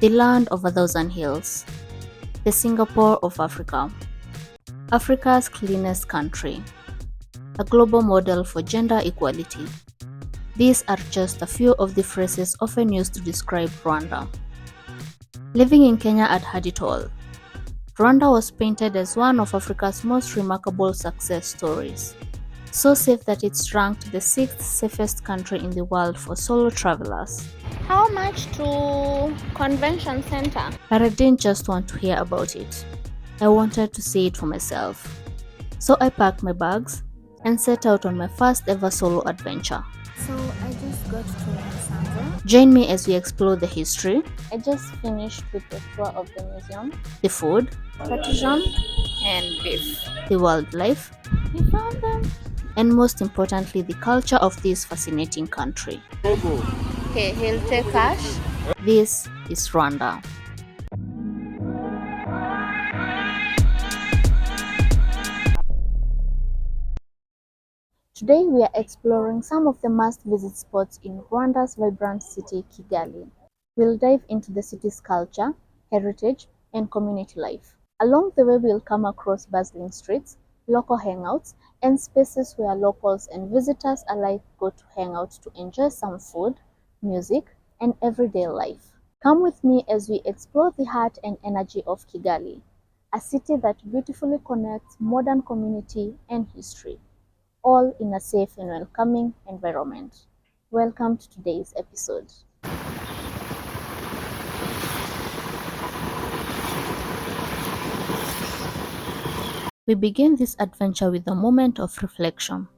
The land of a thousand hills, the Singapore of Africa, Africa's cleanest country, a global model for gender equality. These are just a few of the phrases often used to describe Rwanda. Living in Kenya had it all. Rwanda was painted as one of Africa's most remarkable success stories. So safe that it's ranked the 6th safest country in the world for solo travelers. How much to convention center? But I didn't just want to hear about it. I wanted to see it for myself. So I packed my bags and set out on my first ever solo adventure. So I just got to Musanze. Join me as we explore the history, I just finished with the tour of the museum, the food, patisserie, and beef. the wildlife, We found them. and most importantly, the culture of this fascinating country. Okay, he'll take cash. This is Rwanda. Today we are exploring some of the must-visit spots in Rwanda's vibrant city, Kigali. We'll dive into the city's culture, heritage, and community life. Along the way, we'll come across bustling streets, local hangouts, and spaces where locals and visitors alike go to hang out to enjoy some food, music, and everyday life. Come with me as we explore the heart and energy of Kigali, a city that beautifully connects modern community and history, all in a safe and welcoming environment. Welcome to today's episode. We begin this adventure with a moment of reflection,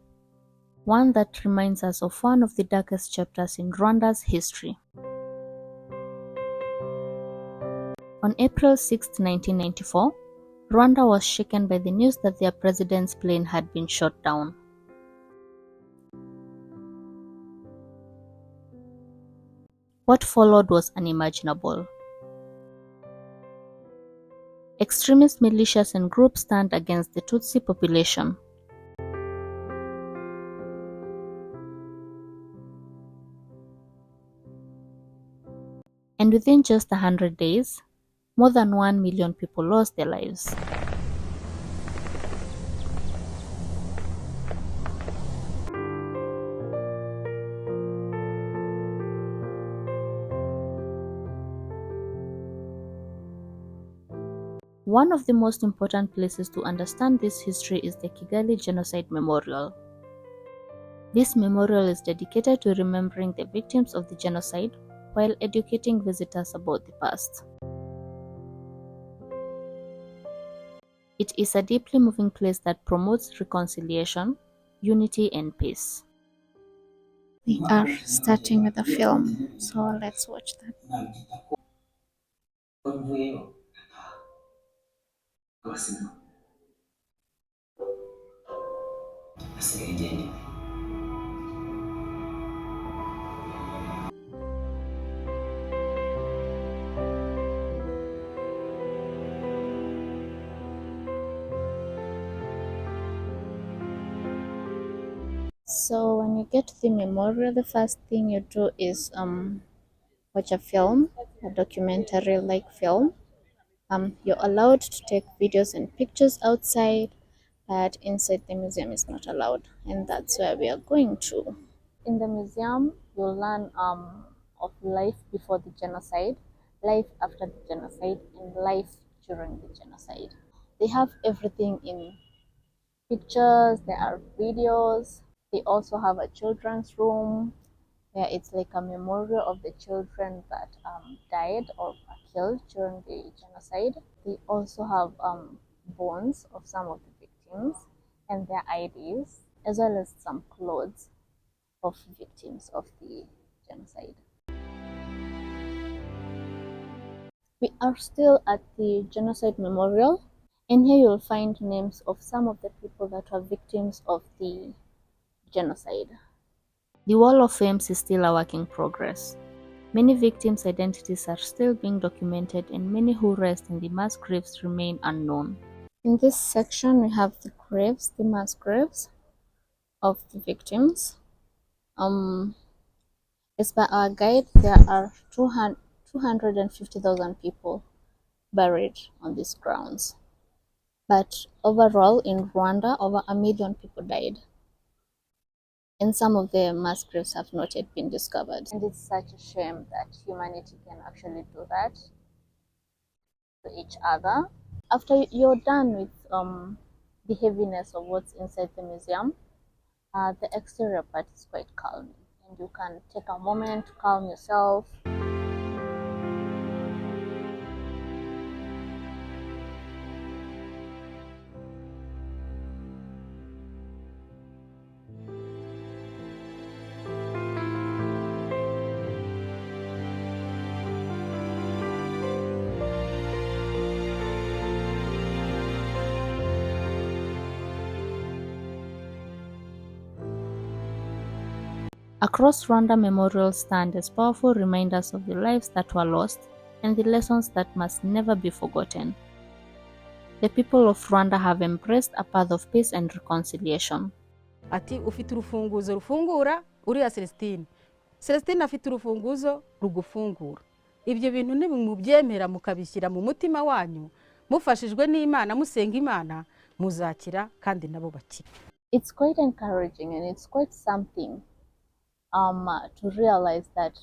one that reminds us of one of the darkest chapters in Rwanda's history. On April 6, 1994, Rwanda was shaken by the news that their president's plane had been shot down. What followed was unimaginable. Extremist militias and groups turned against the Tutsi population. And within just 100 days, more than 1 million people lost their lives. One of the most important places to understand this history is the Kigali Genocide Memorial. This memorial is dedicated to remembering the victims of the genocide while educating visitors about the past. It is a deeply moving place that promotes reconciliation, unity, and peace. We are starting with the film, so let's watch that. So when you get to the memorial, the first thing you do is watch a film, a documentary-like film. You're allowed to take videos and pictures outside, but inside the museum is not allowed, and that's where we are going to. In the museum, you'll learn of life before the genocide, life after the genocide, and life during the genocide. They have everything in pictures, there are videos. They also have a children's room where it's like a memorial of the children that died or were killed during the genocide. They also have bones of some of the victims and their IDs, as well as some clothes of victims of the genocide. We are still at the Genocide Memorial, and here you'll find names of some of the people that were victims of the genocide. The Wall of Fame is still a work in progress. Many victims' identities are still being documented, and many who rest in the mass graves remain unknown. In this section, we have the graves, the mass graves of the victims. As per our guide, there are 250,000 people buried on these grounds. But overall, in Rwanda, over 1 million people died. And some of the mass graves have not yet been discovered. And it's such a shame that humanity can actually do that to each other. After you're done with the heaviness of what's inside the museum, the exterior part is quite calming, and you can take a moment to calm yourself. Across Rwanda, memorials stand as powerful reminders of the lives that were lost and the lessons that must never be forgotten. The people of Rwanda have embraced a path of peace and reconciliation. Ati ufite urufunguzo rufungura uriya Celestine. Celestine afite urufunguzo rugufungura. Ibyo bintu nimubyemera mukabishyira mu mutima wanyu, mufashijwe n'Imana, musenga Imana, muzakira kandi nabo bakira. It's quite encouraging, and it's quite something to realize that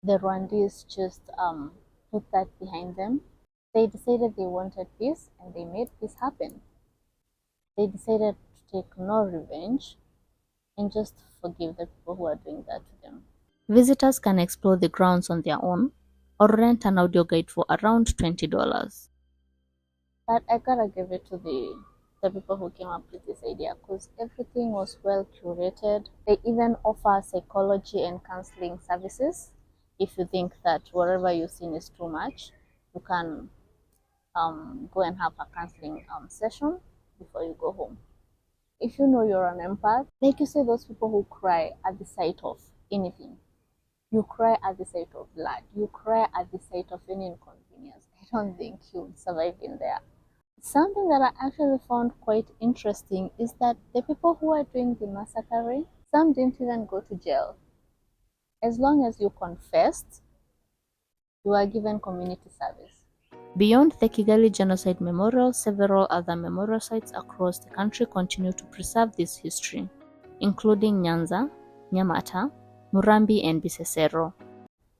the Rwandese just put that behind them. They decided they wanted peace, and they made peace happen. They decided to take no revenge and just forgive the people who are doing that to them. Visitors can explore the grounds on their own or rent an audio guide for around $20. But I gotta give it to the people who came up with this idea, because everything was well curated. They even offer psychology and counseling services. If you think that whatever you've seen is too much, you can go and have a counseling session before you go home. If you know you're an empath, like you say, those people who cry at the sight of anything, you cry at the sight of blood, you cry at the sight of any inconvenience, I don't think you'd survive in there. Something that I actually found quite interesting is that the people who are doing the massacring, some didn't even go to jail. As long as you confessed, you are given community service. Beyond the Kigali Genocide Memorial, several other memorial sites across the country continue to preserve this history, including Nyanza, Nyamata, Murambi, and Bisesero.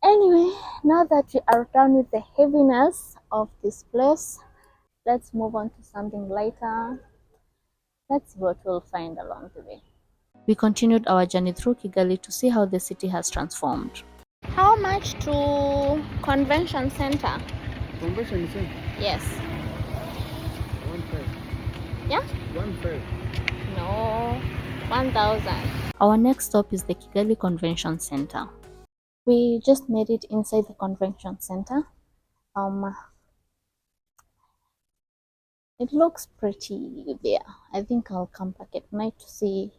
Anyway, now that we are done with the heaviness of this place, let's move on to something lighter. Let's see what we'll find along the way. We continued our journey through Kigali to see how the city has transformed. How much to Convention Center? Convention Center? Yes. 1.5. Yeah? 1.5. No, 1,000. Our next stop is the Kigali Convention Center. We just made it inside the convention center. It looks pretty there. I think I'll come back at night to see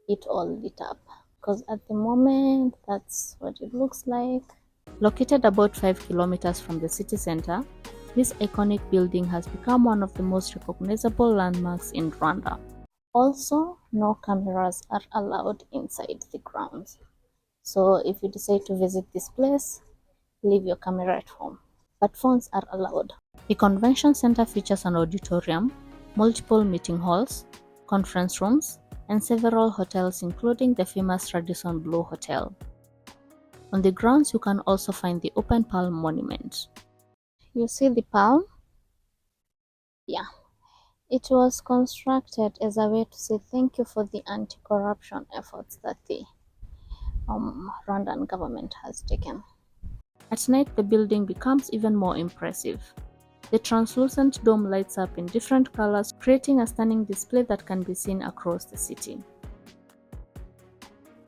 it all lit up, because at the moment that's what it looks like. Located about 5 kilometers from the city center, this iconic building has become one of the most recognizable landmarks in Rwanda. Also, no cameras are allowed inside the grounds. So if you decide to visit this place, leave your camera at home. But phones are allowed. The convention center features an auditorium, multiple meeting halls, conference rooms, and several hotels, including the famous Radisson Blu Hotel. On the grounds, you can also find the Open Palm Monument. You see the palm? Yeah. It was constructed as a way to say thank you for the anti-corruption efforts that the Rwandan government has taken. At night, the building becomes even more impressive. The translucent dome lights up in different colors, creating a stunning display that can be seen across the city.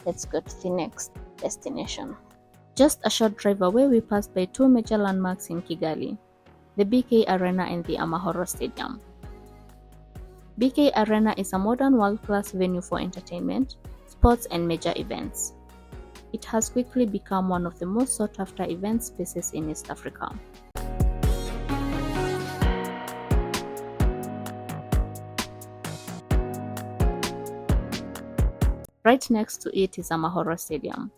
Let's go to the next destination. Just a short drive away, we passed by two major landmarks in Kigali, the BK Arena and the Amahoro Stadium. BK Arena is a modern world-class venue for entertainment, sports, and major events. It has quickly become one of the most sought-after event spaces in East Africa. Right next to it is Amahoro Stadium.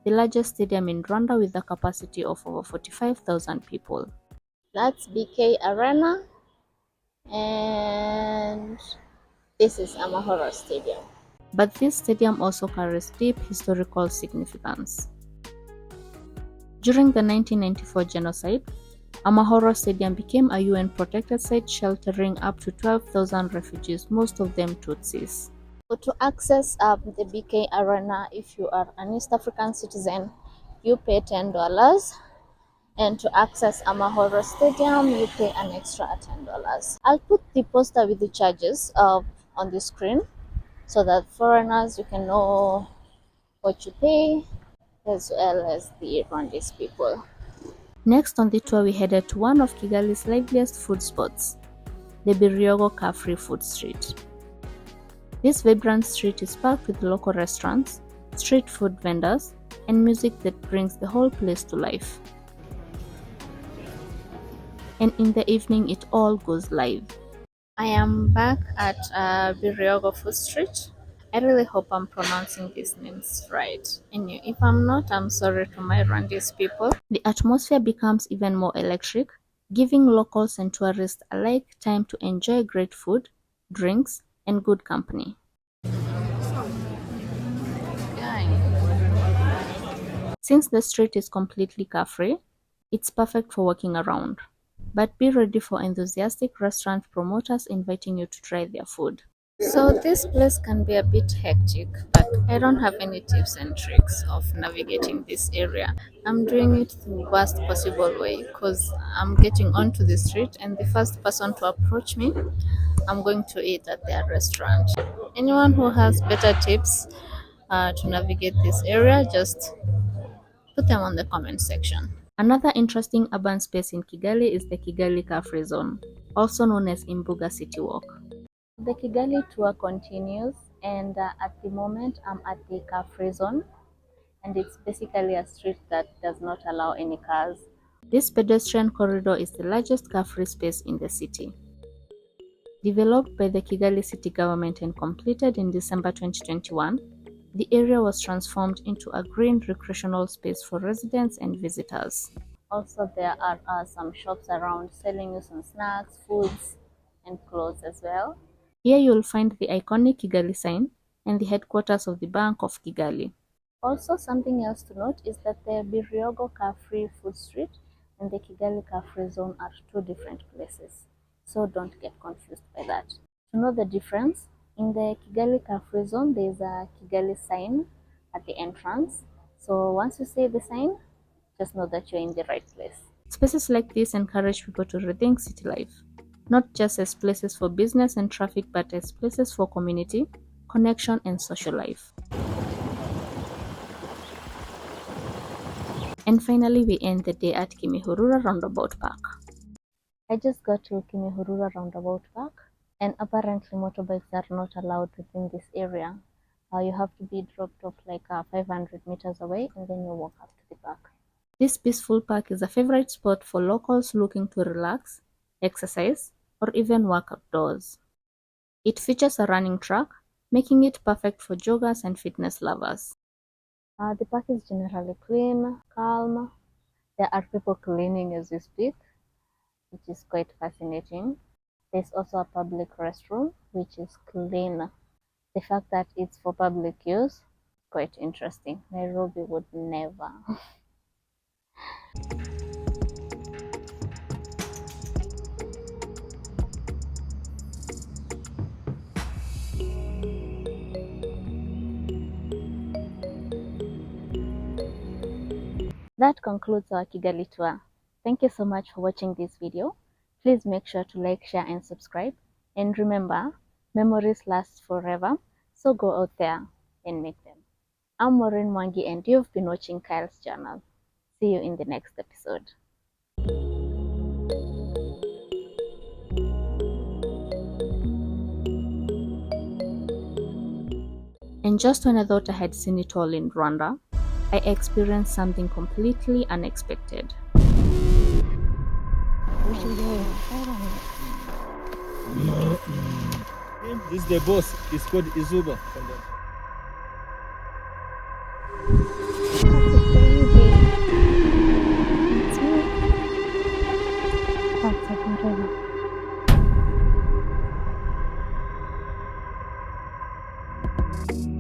the largest stadium in Rwanda with a capacity of over 45,000 people. That's BK Arena, and this is Amahoro Stadium. But this stadium also carries deep historical significance. During the 1994 genocide, Amahoro Stadium became a UN-protected site sheltering up to 12,000 refugees, most of them Tutsis. So to access the BK Arena, if you are an East African citizen, you pay $10. And to access Amahoro Stadium, you pay an extra $10. I'll put the poster with the charges on the screen so that foreigners, you can know what you pay, as well as the Rwandese people. Next on the tour, we headed to one of Kigali's liveliest food spots, the Biryogo Car-Free Food Street. This vibrant street is packed with local restaurants, street food vendors, and music that brings the whole place to life. And in the evening, it all goes live. I am back at Biryogo Food Street. I really hope I'm pronouncing these names right. And if I'm not, I'm sorry to my Rwandese people. The atmosphere becomes even more electric, giving locals and tourists alike time to enjoy great food, drinks, and good company. Since the street is completely car-free, it's perfect for walking around. But be ready for enthusiastic restaurant promoters inviting you to try their food. So this place can be a bit hectic, but I don't have any tips and tricks of navigating this area. I'm doing it the worst possible way because I'm getting onto the street and the first person to approach me, I'm going to eat at their restaurant. Anyone who has better tips to navigate this area, just put them on the comment section. Another interesting urban space in Kigali is the Kigali Car-Free Zone, also known as Imbuga City Walk. The Kigali tour continues, and at the moment I'm at the car-free zone, and it's basically a street that does not allow any cars. This pedestrian corridor is the largest car-free space in the city. Developed by the Kigali city government and completed in December 2021, the area was transformed into a green recreational space for residents and visitors. Also, there are some shops around selling you some snacks, foods, and clothes as well. Here you'll find the iconic Kigali sign and the headquarters of the Bank of Kigali. Also, something else to note is that the Biryogo Car-Free Food Street and the Kigali Car-Free Zone are two different places, so don't get confused by that. To know the difference, in the Kigali Car-Free Zone, there is a Kigali sign at the entrance. So once you see the sign, just know that you're in the right place. Spaces like this encourage people to rethink city life, not just as places for business and traffic, but as places for community, connection, and social life. And finally, we end the day at Kimihurura Roundabout Park. I just got to Kimihurura Roundabout Park, and apparently motorbikes are not allowed within this area. You have to be dropped off like 500 meters away, and then you walk up to the park. This peaceful park is a favorite spot for locals looking to relax, exercise, or even work outdoors. It features a running track, making it perfect for joggers and fitness lovers. The park is generally clean, calm. There are people cleaning as we speak, which is quite fascinating. There's also a public restroom, which is clean. The fact that it's for public use is quite interesting. Nairobi would never. That concludes our Kigali tour. Thank you so much for watching this video. Please make sure to like, share, and subscribe. And remember, memories last forever, so go out there and make them. I'm Maureen Mwangi, and you've been watching Kyle's Journal. See you in the next episode. And just when I thought I had seen it all in Rwanda, I experienced something completely unexpected. This is the boss. It's called Izuba. Kigali.